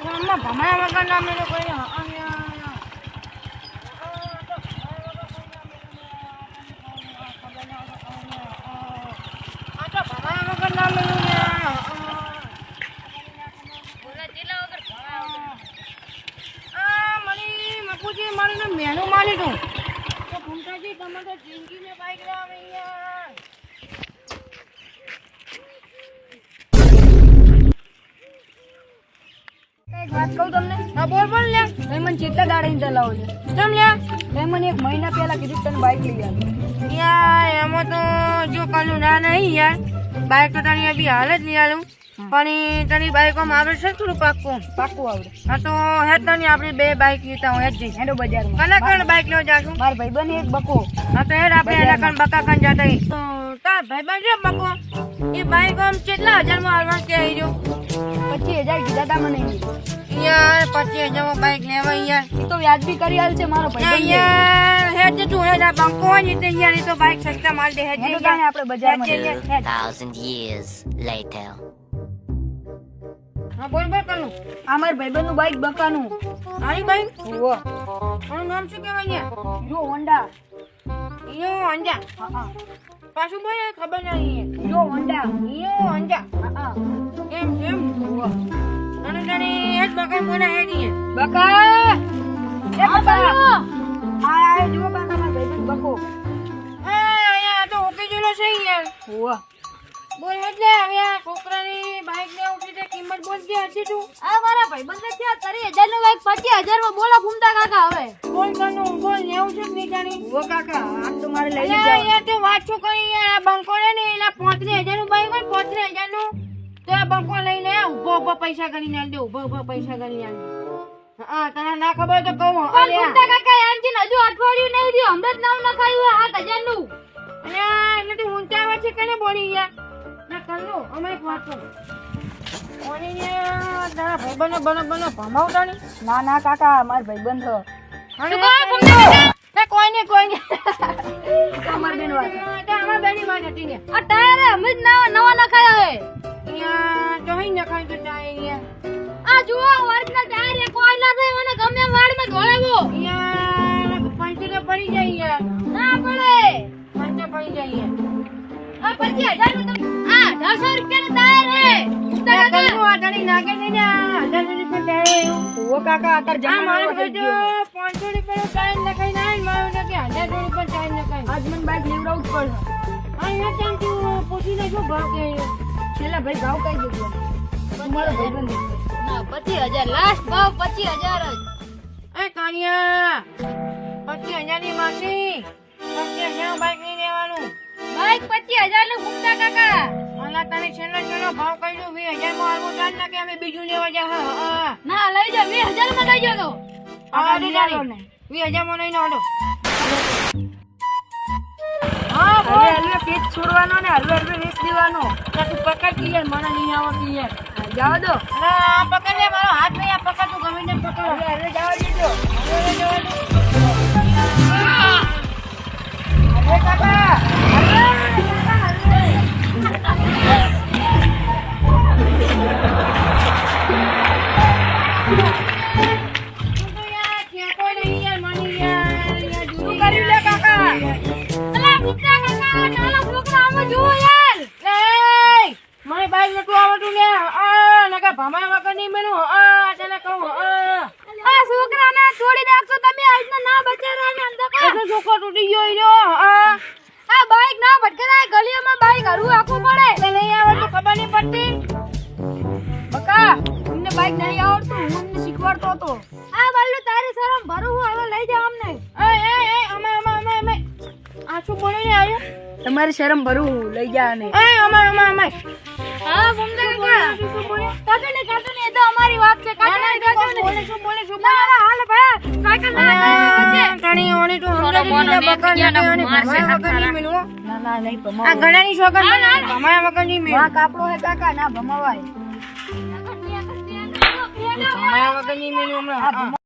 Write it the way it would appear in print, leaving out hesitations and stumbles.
ગામમાં ભમાયા વગર ના મેળો કોઈ મેનુ મારી દઉં તો ભૂમતાજી તમે તો જિંદગીને બાઈક લાવે યાર એક વાત કહું તમને હા બોલ લે તમે મને કેટલા દાડે ચલાવો છે કેમ લે મેં મને 1 મહિના પહેલા કીધું તને બાઈક લઈ આવ યાર એમાં તો જો કાલું ના નહીં યાર બાઈક તો તારી અભી હાલ જ લઈ આલું પણ તારી બાઈકમાં આવડે છે થોડું પાક્કું આવડે હા તો હેડ તને આપણે 2 બાઈક લેતા હું હેડ જઈ હેડો બજારમાં કલાકણ બાઈક લેવા જાશું માર ભાઈબંધ એક બકો હા તો હેડ આપણે એના કણ બકા કણ જાતા તો તાર ભાઈબંધ છે બકો એ બાઈક આમ કેટલા હજારમાં આલવા કે આવી જો 25000 કીધા તા મને યાર 25000 માં બાઈક લેવા યાર ઈ તો વ્યાજબી કરી આલ છે મારો ભાઈબંધ યાર હેડ તું હેડ આ બંકો ની તે યાર ઈ તો બાઈક સસ્તા માલ દે હેડ હેડ આપણે બજારમાં 1000 years later. હા બોલ કનું આ માર ભાઈબંધ નું બાઈક બકાનું આની બાઈક ઓવો આનું નામ શું કહેવાય યો હોન્ડા હા પાછું બોલ ખબર નહીં યો હોન્ડા હા કેમ ઓવો અને તને એક બકા કોના હેડી બકા એ બકા આ જો બકા માર ભાઈબંધ બકો આ તો ઓકે જેલો છે યાર ઓવો બોલ એટલે હવે આ છોકરાની બાઈક ને ઉઠી તે કિંમત બોલ કે હતી તું આ મારા ભાઈબંધ થયા 30000 નો બાઈક 25000 માં બોલા ફૂમતા કાકા હવે બોલ કનું બોલ લેવું છે ની જાણી ઓ કાકા આ તો મારે લઈ જાવ યાર તે વાત છો કઈ યાર આ બંકો ને એલા 35000 નું બાઈક હોય 35000 નું તો આ બંકો લઈને ઉભો પૈસા ગણીને આલ દે ઉભો પૈસા ગણીને આલ હા તને ના ખબર તો કહું અરે ફૂમતા કાકા આંજીન હજુ અઠવાડિયું નહીં થયું હમણાં નામ નખાયું 8000 નું અરે એટલે તું ઊંચા આવે છે કને બોલી યાર ના કલ્લો અમે એક વાત કહું ઓની તારા ભાઈબંધ બનો ભમાવતા ની ના કાકા માર ભાઈબંધ શું કહો ફૂમતા કોઈ ને અમાર બેન વાત અમાર બેની વાત હતી ને આ ટાયર અમે જ નવા નખાયા હે અહીંયા તો હઈ નખાય તો ટાયર આ જુઓ ઓરિજિનલ ટાયર એ કોઈ ના થાય મને ગમે વાડમાં ધોળાવો યાર પંચે પડી જાય યાર ના પડે પંચે પડી જાય આ 25000 નું આ 1800 રૂપિયા નું ટાયર હે કાકા આ ધણી નાગે ને 1000 રૂપિયા ટાયર ઓ કાકા અતર જમા કરજો 500 રૂપિયા ટાયર નખાઈ ના મારો કે 1000 રૂપિયા ટાયર નખાઈ આજ મને બાઈક લેવડાવું જ પડે આ યાર કેમ તું પૂછીને જો ભાવ કે છેલ્લા ભાઈ ભાવ કઈ દીધો તમારો ભાઈબંધ ના 25000 લાસ્ટ ભાવ 25000 જ એ કાનિયા 25000 ની માસી 25000 બાઈક લઈ લેવાનું બાઈક 25000 નું ફૂમતા કાકા અલા તને છેલ્લો ભાવ કહી દઉં 20000 માં આલવો ચાલ ના કે અમે બીજું લેવા જા હા ના લઈ જા 20000 માં લઈ જા તો આ લઈ જા ને 20000 માં લઈને આલો હા બોલ હલવે પેચ છોડવાનો ને હલવે રેસ દેવાનો તું પકડ કે યાર મને નહીં આવતી યાર જાવ દો ના પકડ લે મારો હાથ નહીં આ પકડ તું ગમે ને પકડ હલવે જવા દીજો હલવે જવા દો અરે કાકા બાઈક નહીં આવડતું હું તમને શીખવાડતો હતો આ બાલ્લુ તારી શરમ ભરું હું હવે લઈ જાવ અમને અમે આ શું બોલીને આવ્યો તમારી શરમ ભરું લઈ જા ને અમે હા ફૂમતા કાકા કાકા ને એ તો અમારી વાત છે કાકા શું બોલે ના હાલ ભાઈ સાયકલ ના છે કણી ઓણી તો હમણાં બકર ને મારશે વગર નહીં મિલવો ના નહીં ભમાવા આ ગણાની છોકર ભમાયા વગર નહીં મિલ કાપડો હે કાકા ના ભમાવાય ભમાયા વગર નહીં મિલ્યું હમણાં